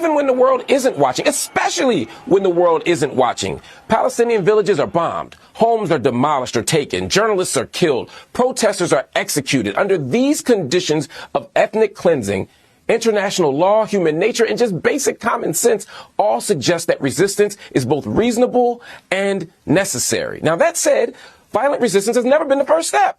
Even when the world isn't watching, especially when the world isn't watching, Palestinian villages are bombed, homes are demolished or taken, journalists are killed, protesters are executed. Under these conditions of ethnic cleansing, international law, human nature, and just basic common sense all suggest that resistance is both reasonable and necessary. Now, that said, violent resistance has never been the first step.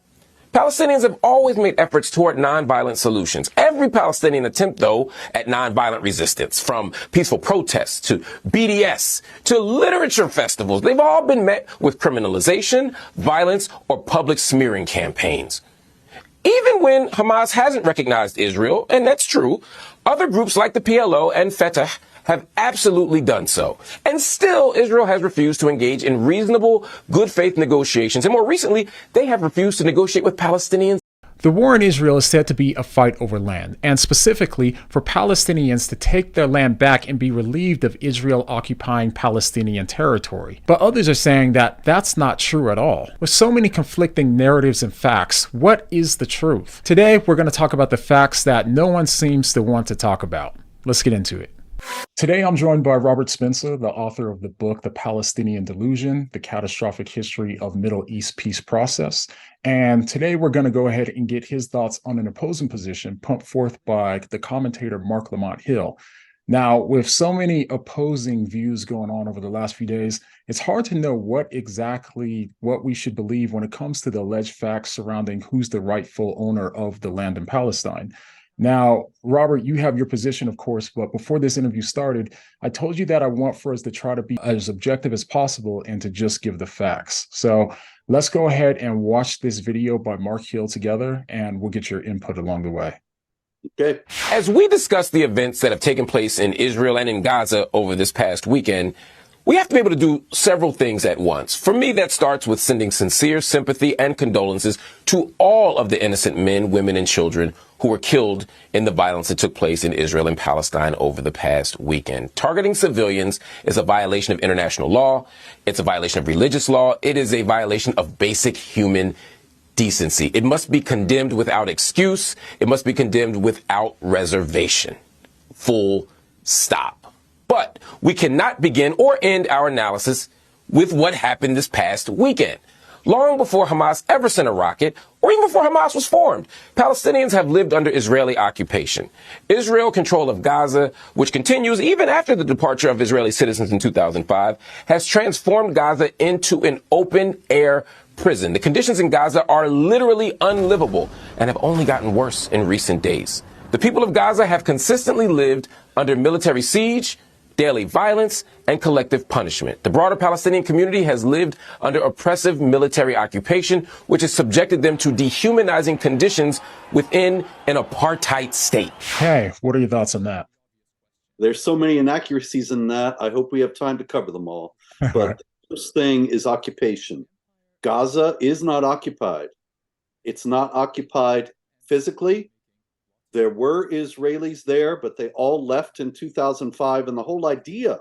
Palestinians have always made efforts toward nonviolent solutions. Every Palestinian attempt, though, at nonviolent resistance, from peaceful protests to BDS to literature festivals, they've all been met with criminalization, violence, or public smearing campaigns. Even when Hamas hasn't recognized Israel, and that's true, other groups like the PLO and Fatah have absolutely done so. And still, Israel has refused to engage in reasonable, good faith negotiations. And more recently, they have refused to negotiate with Palestinians. The war in Israel is said to be a fight over land, and specifically for Palestinians to take their land back and be relieved of Israel occupying Palestinian territory. But others are saying that that's not true at all. With so many conflicting narratives and facts, what is the truth? Today, we're going to talk about the facts that no one seems to want to talk about. Let's get into it. Today, I'm joined by Robert Spencer, the author of the book, The Palestinian Delusion, The Catastrophic History of Middle East Peace Process. And today we're going to go ahead and get his thoughts on an opposing position pumped forth by the commentator Marc Hill. Now, with so many opposing views going on over the last few days, it's hard to know what we should believe when it comes to the alleged facts surrounding who's the rightful owner of the land in Palestine. Now, Robert, you have your position, of course, but before this interview started, I told you that I want for us to try to be as objective as possible and to just give the facts. So let's go ahead and watch this video by Marc Hill together, and we'll get your input along the way. Okay. As we discuss the events that have taken place in Israel and in Gaza over this past weekend, we have to be able to do several things at once. For me, that starts with sending sincere sympathy and condolences to all of the innocent men, women, and children who were killed in the violence that took place in Israel and Palestine over the past weekend. Targeting civilians is a violation of international law. It's a violation of religious law. It is a violation of basic human decency. It must be condemned without excuse. It must be condemned without reservation. Full stop. But we cannot begin or end our analysis with what happened this past weekend. Long before Hamas ever sent a rocket, or even before Hamas was formed, Palestinians have lived under Israeli occupation. Israel control of Gaza, which continues even after the departure of Israeli citizens in 2005, has transformed Gaza into an open-air prison. The conditions in Gaza are literally unlivable and have only gotten worse in recent days. The people of Gaza have consistently lived under military siege, daily violence, and collective punishment. The broader Palestinian community has lived under oppressive military occupation, which has subjected them to dehumanizing conditions within an apartheid state. Hey, what are your thoughts on that? There's so many inaccuracies in that. I hope we have time to cover them all. But the first thing is occupation. Gaza is not occupied. It's not occupied physically. There were Israelis there, but they all left in 2005. And the whole idea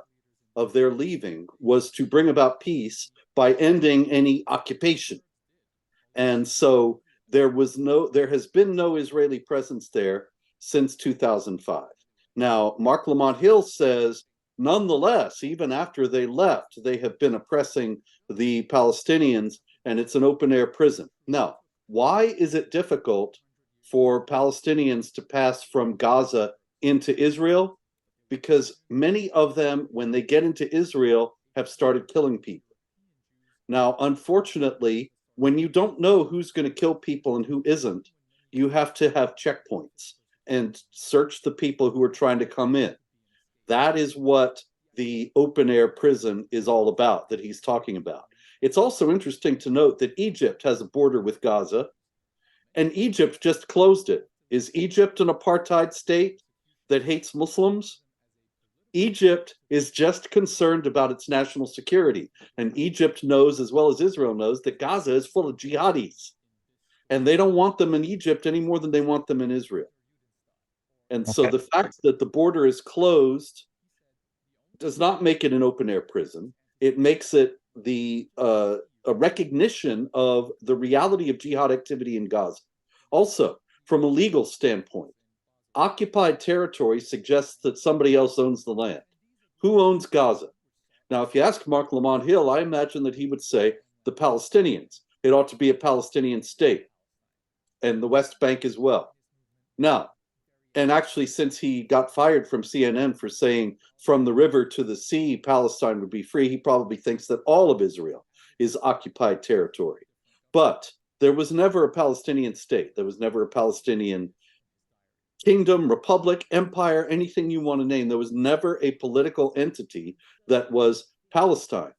of their leaving was to bring about peace by ending any occupation. And so there has been no Israeli presence there since 2005. Now, Marc Hill says, nonetheless, even after they left, they have been oppressing the Palestinians, and it's an open-air prison. Now, why is it difficult for Palestinians to pass from Gaza into Israel? Because many of them, when they get into Israel, have started killing people. Now, unfortunately, when you don't know who's going to kill people and who isn't, you have to have checkpoints and search the people who are trying to come in. That is what the open-air prison is all about, that he's talking about. It's also interesting to note that Egypt has a border with Gaza, and Egypt just closed it. Is Egypt an apartheid state that hates Muslims? Egypt is just concerned about its national security. And Egypt knows, as well as Israel knows, that Gaza is full of jihadis. And they don't want them in Egypt any more than they want them in Israel. And so the fact that the border is closed does not make it an open-air prison. It makes it a recognition of the reality of jihad activity in Gaza. Also, from a legal standpoint, Occupied territory suggests that somebody else owns the land. Who owns Gaza? Now, if you ask Marc Lamont Hill, I imagine that he would say the Palestinians. It ought to be a Palestinian state, and the West Bank as well. Now, and actually, since he got fired from CNN for saying from the river to the sea, Palestine would be free, he probably thinks that all of Israel is occupied territory. But there was never a Palestinian state. There was never a Palestinian kingdom, republic, empire, anything you want to name. There was never a political entity that was Palestine.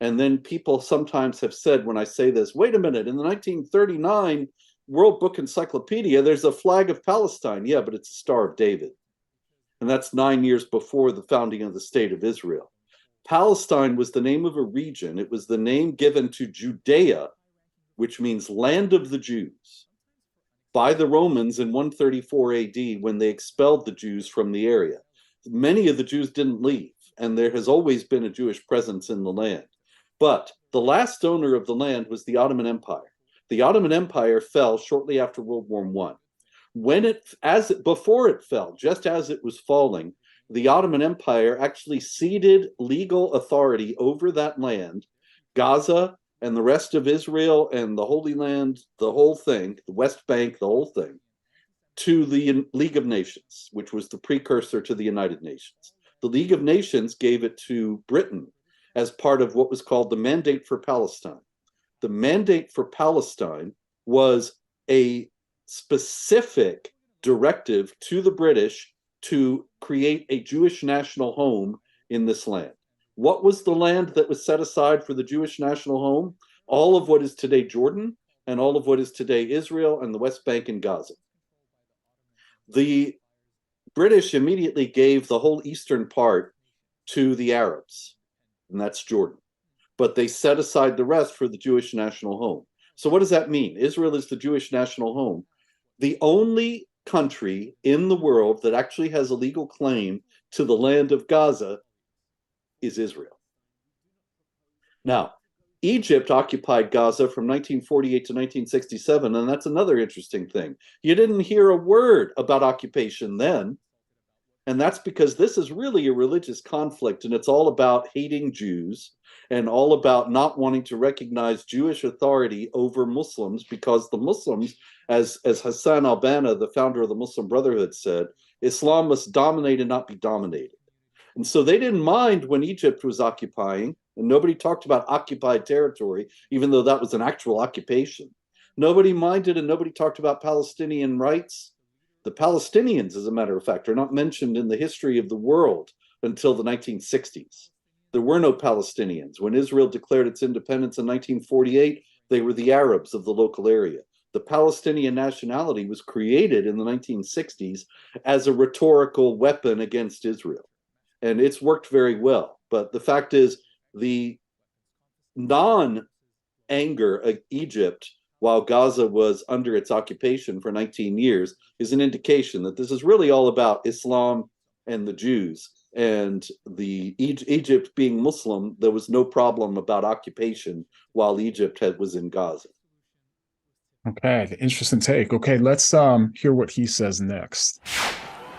And then people sometimes have said, when I say this, wait a minute, in the 1939 World Book Encyclopedia, there's a flag of Palestine. Yeah, but it's a Star of David. And that's 9 years before the founding of the State of Israel. Palestine was the name of a region. It was the name given to Judea, which means land of the Jews, by the Romans in 134 AD when they expelled the Jews from the area. Many of the Jews didn't leave, and there has always been a Jewish presence in the land. But the last owner of the land was the Ottoman Empire. The Ottoman Empire fell shortly after World War I. Before it fell, just as it was falling, the Ottoman Empire actually ceded legal authority over that land, Gaza and the rest of Israel and the Holy Land, the whole thing, the West Bank, the whole thing, to the League of Nations, which was the precursor to the United Nations. The League of Nations gave it to Britain as part of what was called the Mandate for Palestine. The Mandate for Palestine was a specific directive to the British to create a Jewish national home in this land. What was the land that was set aside for the Jewish national home? All of what is today Jordan and all of what is today Israel and the West Bank and Gaza. The British immediately gave the whole eastern part to the Arabs, and that's Jordan. But they set aside the rest for the Jewish national home. So what does that mean? Israel is the Jewish national home. The only country in the world that actually has a legal claim to the land of Gaza is Israel. Now, Egypt occupied Gaza from 1948 to 1967, and that's another interesting thing. You didn't hear a word about occupation then, and that's because this is really a religious conflict, and it's all about hating Jews and all about not wanting to recognize Jewish authority over Muslims, because the Muslims, as Hassan al-Banna, the founder of the Muslim Brotherhood, said, Islam must dominate and not be dominated. And so they didn't mind when Egypt was occupying, and nobody talked about occupied territory, even though that was an actual occupation. Nobody minded, and nobody talked about Palestinian rights. The Palestinians, as a matter of fact, are not mentioned in the history of the world until the 1960s. There were no Palestinians. When Israel declared its independence in 1948, they were the Arabs of the local area. The Palestinian nationality was created in the 1960s as a rhetorical weapon against Israel. And it's worked very well. But the fact is, the non-anger of Egypt while Gaza was under its occupation for 19 years is an indication that this is really all about Islam and the Jews. And the Egypt being Muslim, there was no problem about occupation while Egypt was in Gaza. Okay, interesting take. Okay, let's hear what he says next.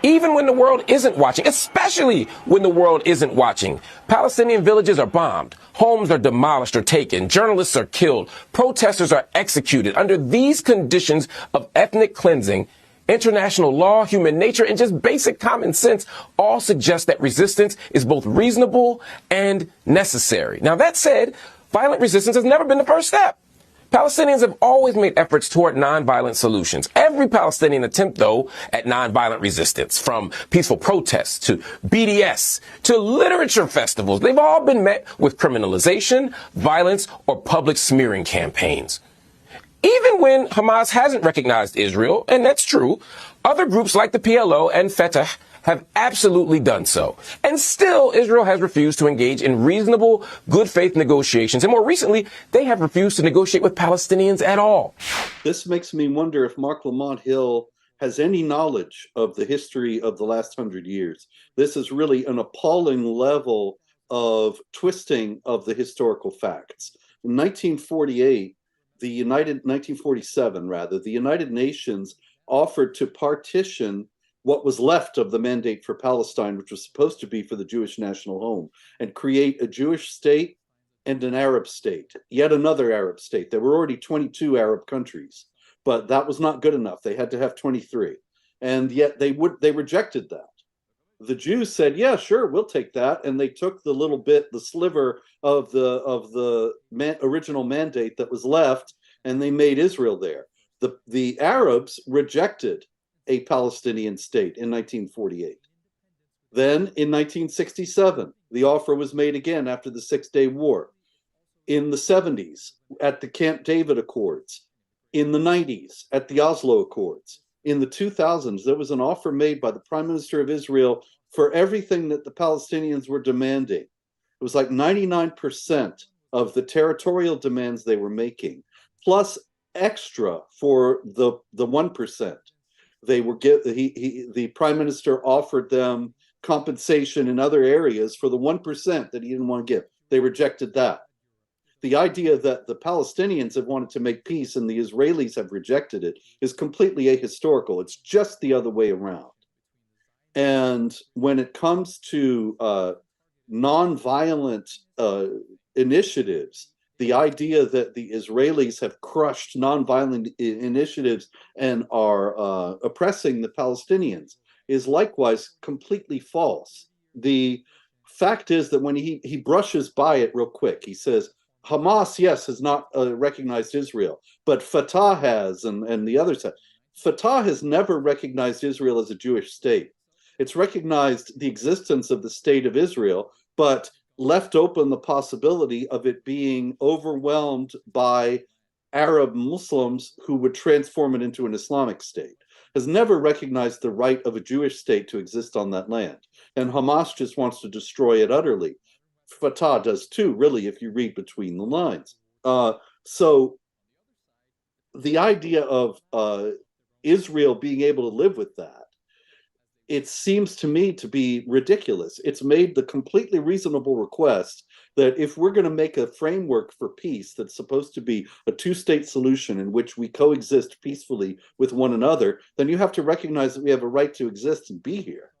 Even when the world isn't watching, especially when the world isn't watching, Palestinian villages are bombed, homes are demolished or taken, journalists are killed, protesters are executed. Under these conditions of ethnic cleansing, international law, human nature, and just basic common sense all suggest that resistance is both reasonable and necessary. Now, that said, violent resistance has never been the first step. Palestinians have always made efforts toward nonviolent solutions. Every Palestinian attempt, though, at nonviolent resistance, from peaceful protests to BDS to literature festivals, they've all been met with criminalization, violence, or public smearing campaigns. Even when Hamas hasn't recognized Israel, and that's true, other groups like the PLO and Fatah have absolutely done so. And still, Israel has refused to engage in reasonable, good faith negotiations. And more recently, they have refused to negotiate with Palestinians at all. This makes me wonder if Marc Lamont Hill has any knowledge of the history of the last 100 years. This is really an appalling level of twisting of the historical facts. In 1947, the United Nations offered to partition what was left of the mandate for Palestine, which was supposed to be for the Jewish national home, and create a Jewish state and an Arab state, yet another Arab state. There were already 22 Arab countries, but that was not good enough. They had to have 23. And yet they rejected that. The Jews said, "Yeah, sure, we'll take that," and they took the little bit, the sliver of the original mandate that was left, and they made Israel there. The Arabs rejected a Palestinian state in 1948. Then in 1967, the offer was made again after the Six-Day War. In the 70s, at the Camp David Accords. In the 90s, at the Oslo Accords. In the 2000s, there was an offer made by the Prime Minister of Israel for everything that the Palestinians were demanding. It was like 99% of the territorial demands they were making, plus extra for the 1%. The Prime Minister offered them compensation in other areas for the 1% that he didn't want to give. They rejected that. The idea that the Palestinians have wanted to make peace and the Israelis have rejected it is completely ahistorical. It's just the other way around. And when it comes to nonviolent initiatives, the idea that the Israelis have crushed nonviolent initiatives and are oppressing the Palestinians is likewise completely false. The fact is that when he brushes by it real quick, he says, Hamas, yes, has not recognized Israel, but Fatah has, and the others have. Fatah has never recognized Israel as a Jewish state. It's recognized the existence of the state of Israel, but left open the possibility of it being overwhelmed by Arab Muslims who would transform it into an Islamic state. Has never recognized the right of a Jewish state to exist on that land. And Hamas just wants to destroy it utterly. Fatah does too, really, if you read between the lines. So the idea of Israel being able to live with that, it seems to me to be ridiculous. It's made the completely reasonable request that if we're going to make a framework for peace that's supposed to be a two-state solution in which we coexist peacefully with one another, then you have to recognize that we have a right to exist and be here.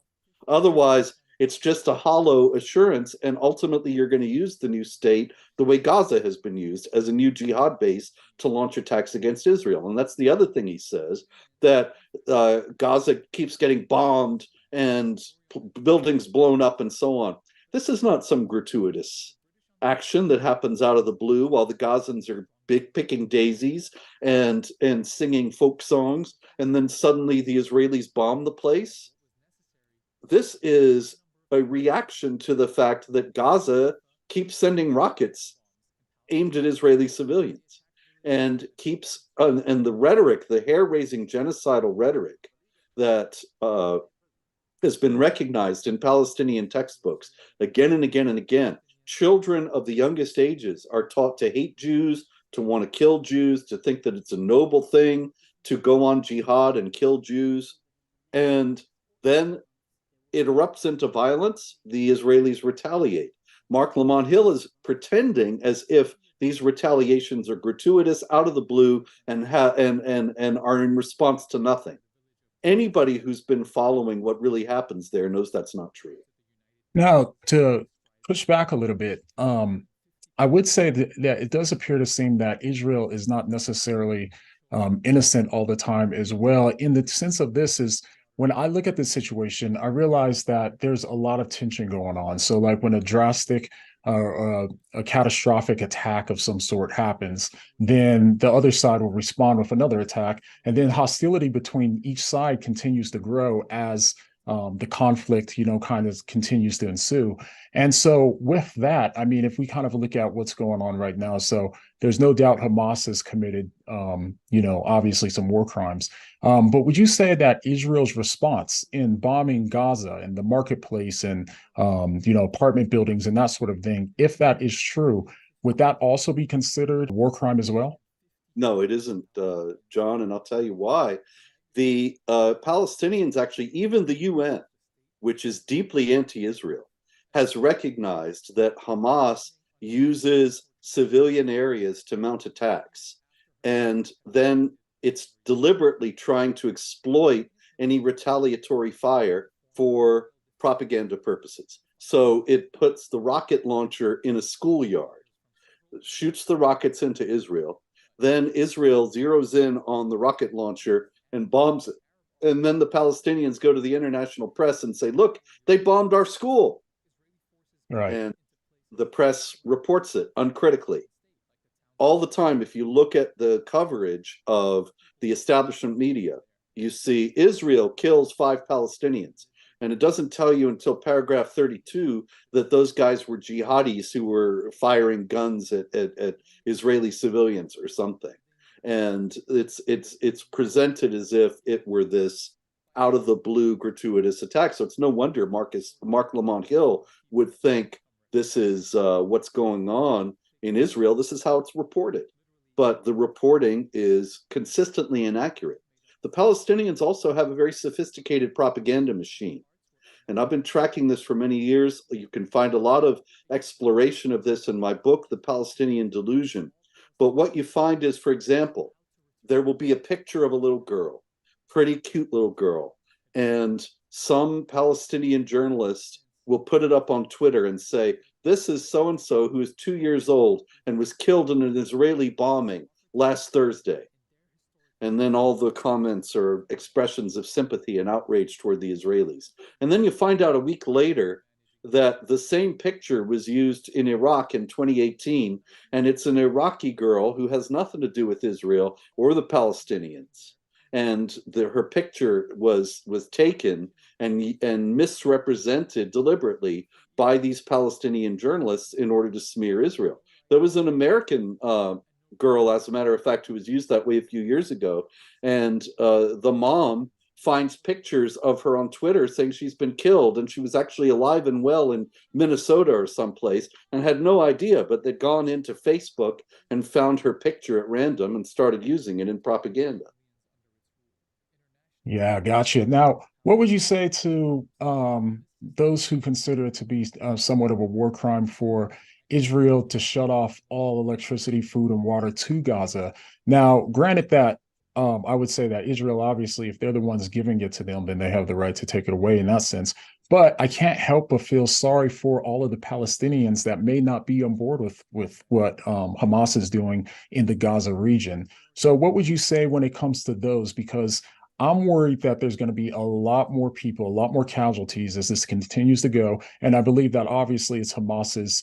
Otherwise, it's just a hollow assurance, and ultimately you're going to use the new state the way Gaza has been used as a new jihad base to launch attacks against Israel. And that's the other thing he says, that Gaza keeps getting bombed and buildings blown up and so on. This is not some gratuitous action that happens out of the blue while the Gazans are picking daisies and singing folk songs, and then suddenly the Israelis bomb the place. This is a reaction to the fact that Gaza keeps sending rockets aimed at Israeli civilians and keeps, and the rhetoric, the hair-raising genocidal rhetoric that has been recognized in Palestinian textbooks again and again and again. Children of the youngest ages are taught to hate Jews, to want to kill Jews, to think that it's a noble thing to go on jihad and kill Jews. And then it erupts into violence, the Israelis retaliate. Marc Lamont Hill is pretending as if these retaliations are gratuitous, out of the blue, and are in response to nothing. Anybody who's been following what really happens there knows that's not true. Now, to push back a little bit, I would say that it does appear to seem that Israel is not necessarily innocent all the time as well. In the sense of this is, when I look at this situation, I realize that there's a lot of tension going on. So like when a drastic a catastrophic attack of some sort happens, then the other side will respond with another attack. And then hostility between each side continues to grow as the conflict, kind of continues to ensue. And so with that, I mean, if we kind of look at what's going on right now, so there's no doubt Hamas has committed, obviously some war crimes. But would you say that Israel's response in bombing Gaza and the marketplace and, apartment buildings and that sort of thing, if that is true, would that also be considered a war crime as well? No, it isn't, John, and I'll tell you why. The Palestinians, actually, even the UN, which is deeply anti-Israel, has recognized that Hamas uses civilian areas to mount attacks. And then it's deliberately trying to exploit any retaliatory fire for propaganda purposes. So it puts the rocket launcher in a schoolyard, shoots the rockets into Israel. Then Israel zeroes in on the rocket launcher and bombs it. And then the Palestinians go to the international press and say, look, they bombed our school. Right. And the press reports it uncritically. All the time, if you look at the coverage of the establishment media, you see Israel kills 5 Palestinians. And it doesn't tell you until paragraph 32 that those guys were jihadis who were firing guns at Israeli civilians or something. And it's presented as if it were this out of the blue gratuitous attack. So it's no wonder Marc Lamont Hill would think this is what's going on in Israel. This is how it's reported. But the reporting is consistently inaccurate. The Palestinians also have a very sophisticated propaganda machine. And I've been tracking this for many years. You can find a lot of exploration of this in my book, The Palestinian Delusion. But what you find is, for example, there will be a picture of a little girl, pretty cute little girl, and some Palestinian journalist will put it up on Twitter and say, this is so-and-so who is 2 years old and was killed in an Israeli bombing last Thursday. And then all the comments are expressions of sympathy and outrage toward the Israelis. And then you find out a week later that the same picture was used in Iraq in 2018, and it's an Iraqi girl who has nothing to do with Israel or the Palestinians. And her picture was taken and misrepresented deliberately by these Palestinian journalists in order to smear Israel. There was an American girl, as a matter of fact, who was used that way a few years ago, and the mom finds pictures of her on Twitter saying she's been killed, and she was actually alive and well in Minnesota or someplace, and had no idea, but they'd gone into Facebook and found her picture at random and started using it in propaganda. Yeah, gotcha. Now, what would you say to those who consider it to be somewhat of a war crime for Israel to shut off all electricity, food, and water to Gaza? Now, granted that I would say that Israel, obviously, if they're the ones giving it to them, then they have the right to take it away in that sense. But I can't help but feel sorry for all of the Palestinians that may not be on board with what Hamas is doing in the Gaza region. So, what would you say when it comes to those? Because I'm worried that there's going to be a lot more people, a lot more casualties as this continues to go. And I believe that obviously it's Hamas's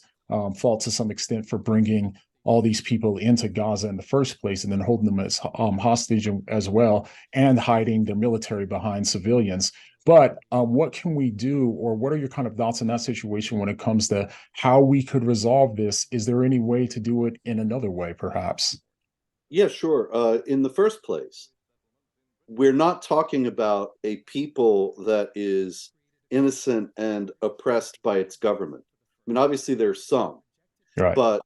fault to some extent for bringing all these people into Gaza in the first place and then holding them as hostage as well and hiding their military behind civilians. But what can we do, or what are your kind of thoughts on that situation when it comes to how we could resolve this? Is there any way to do it in another way, perhaps? Yeah, sure. In the first place, we're not talking about a people that is innocent and oppressed by its government. I mean, obviously there's some, Right. but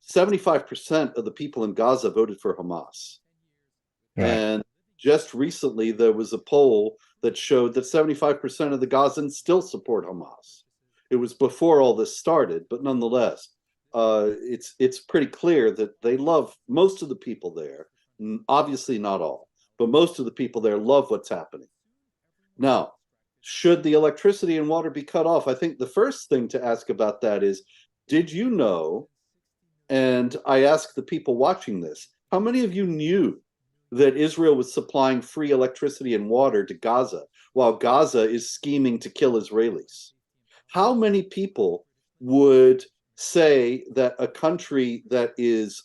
75% of the people in Gaza voted for Hamas. Right. And just recently, there was a poll that showed that 75% of the Gazans still support Hamas. It was before all this started, but nonetheless, it's pretty clear that they love most of the people there. Obviously, not all, but most of the people there love what's happening. Now, should the electricity and water be cut off? I think the first thing to ask about that is, did you know, and I ask the people watching this, how many of you knew that Israel was supplying free electricity and water to Gaza while Gaza is scheming to kill Israelis? How many people would say that a country that is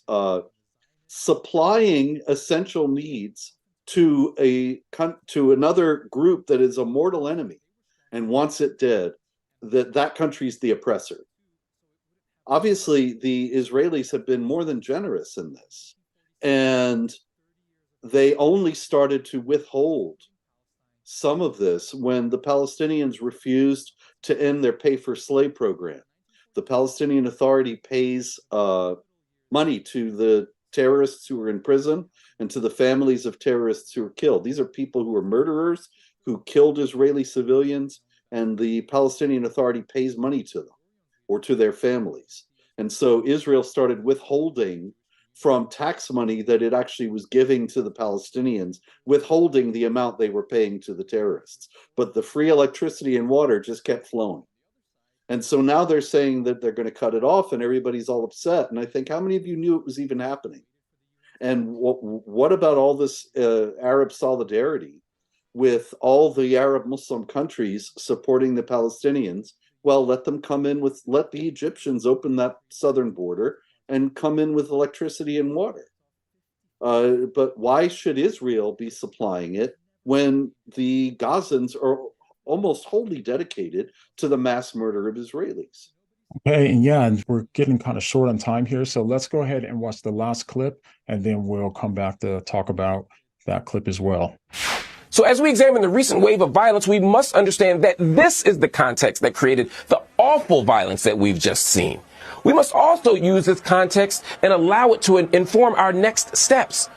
supplying essential needs to another group that is a mortal enemy and wants it dead, that country's the oppressor? Obviously, the Israelis have been more than generous in this, and they only started to withhold some of this when the Palestinians refused to end their pay-for-slave program. The Palestinian Authority pays money to the terrorists who are in prison and to the families of terrorists who are killed. These are people who are murderers, who killed Israeli civilians, and the Palestinian Authority pays money to them or to their families. And so Israel started withholding from tax money that it actually was giving to the Palestinians, withholding the amount they were paying to the terrorists. But the free electricity and water just kept flowing. And so now they're saying that they're going to cut it off, and everybody's all upset. And I think, how many of you knew it was even happening? And what about all this Arab solidarity with all the Arab Muslim countries supporting the Palestinians? Well, let them come in with, let the Egyptians open that southern border and come in with electricity and water. But why should Israel be supplying it when the Gazans are almost wholly dedicated to the mass murder of Israelis? Okay, and yeah, and we're getting kind of short on time here, so let's go ahead and watch the last clip, and then we'll come back to talk about that clip as well. So as we examine the recent wave of violence, we must understand that this is the context that created the awful violence that we've just seen. We must also use this context and allow it to inform our next steps.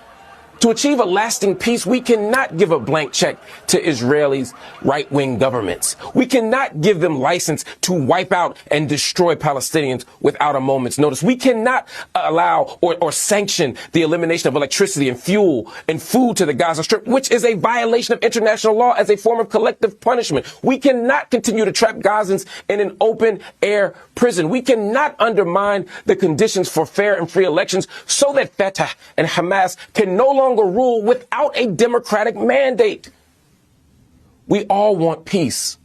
To achieve a lasting peace, we cannot give a blank check to Israelis' right-wing governments. We cannot give them license to wipe out and destroy Palestinians without a moment's notice. We cannot allow or sanction the elimination of electricity and fuel and food to the Gaza Strip, which is a violation of international law as a form of collective punishment. We cannot continue to trap Gazans in an open-air prison. We cannot undermine the conditions for fair and free elections so that Fatah and Hamas can no longer rule without a democratic mandate. We all want peace,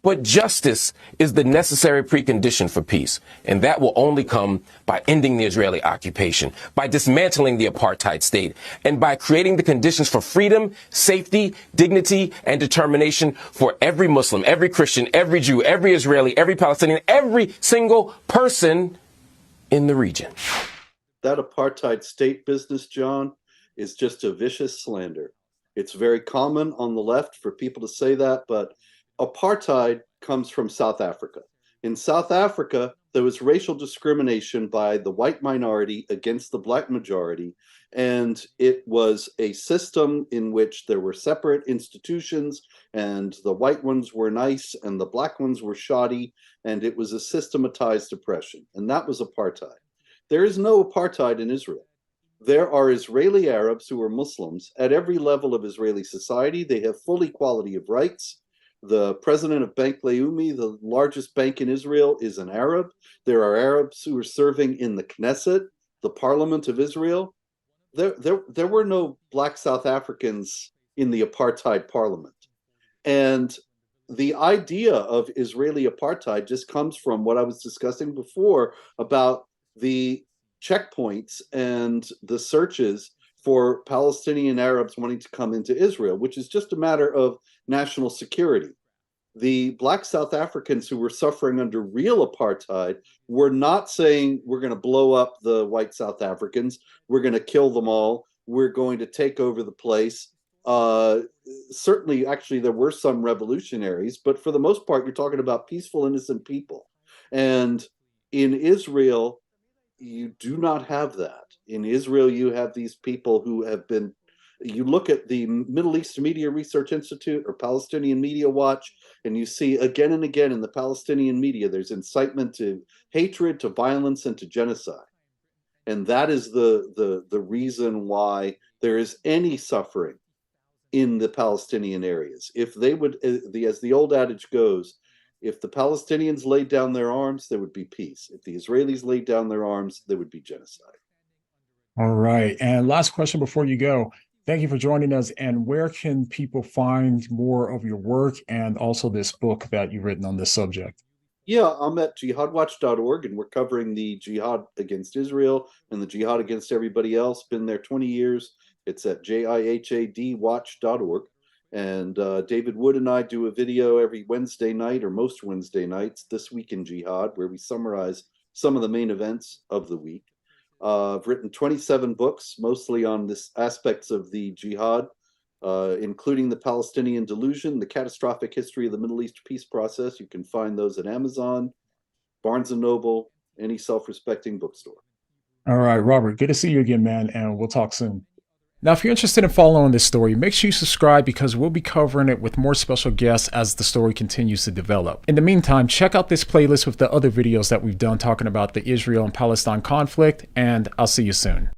but justice is the necessary precondition for peace. And that will only come by ending the Israeli occupation, by dismantling the apartheid state, and by creating the conditions for freedom, safety, dignity, and determination for every Muslim, every Christian, every Jew, every Israeli, every Palestinian, every single person in the region. That apartheid state business, John, is just a vicious slander. It's very common on the left for people to say that, but apartheid comes from South Africa. In South Africa, there was racial discrimination by the white minority against the black majority, and it was a system in which there were separate institutions, and the white ones were nice and the black ones were shoddy, and it was a systematized oppression, and that was apartheid. There is no apartheid in Israel. There are Israeli Arabs who are Muslims at every level of Israeli society. They have full equality of rights. The president of Bank Leumi, the largest bank in Israel, is an Arab. There are Arabs who are serving in the Knesset, the parliament of Israel. There were no black South Africans in the apartheid parliament. And the idea of Israeli apartheid just comes from what I was discussing before about the checkpoints and the searches for Palestinian Arabs wanting to come into Israel, which is just a matter of national security. The black South Africans who were suffering under real apartheid were not saying, we're going to blow up the white South Africans, we're going to kill them all, we're going to take over the place. Certainly, actually, there were some revolutionaries, but for the most part, you're talking about peaceful, innocent people. And in Israel, you do not have that. In Israel, you have these people who have been, you look at the Middle East Media Research Institute or Palestinian Media Watch, and you see again and again in the Palestinian media, there's incitement to hatred, to violence, and to genocide. And that is the reason why there is any suffering in the Palestinian areas. If they would, as the old adage goes, if the Palestinians laid down their arms, there would be peace. If the Israelis laid down their arms, there would be genocide. All right. And last question before you go. Thank you for joining us. And where can people find more of your work and also this book that you've written on this subject? Yeah, I'm at jihadwatch.org, and we're covering the jihad against Israel and the jihad against everybody else. Been there 20 years. It's at jihadwatch.org. And David Wood and I do a video every Wednesday night, or most Wednesday nights, This Week in Jihad, where we summarize some of the main events of the week. I've written 27 books, mostly on this aspects of the jihad, including The Palestinian Delusion, The Catastrophic History of the Middle East Peace Process. You can find those at Amazon, Barnes & Noble, any self-respecting bookstore. All right, Robert, good to see you again, man, and we'll talk soon. Now, if you're interested in following this story, make sure you subscribe because we'll be covering it with more special guests as the story continues to develop. In the meantime, check out this playlist with the other videos that we've done talking about the Israel and Palestine conflict, and I'll see you soon.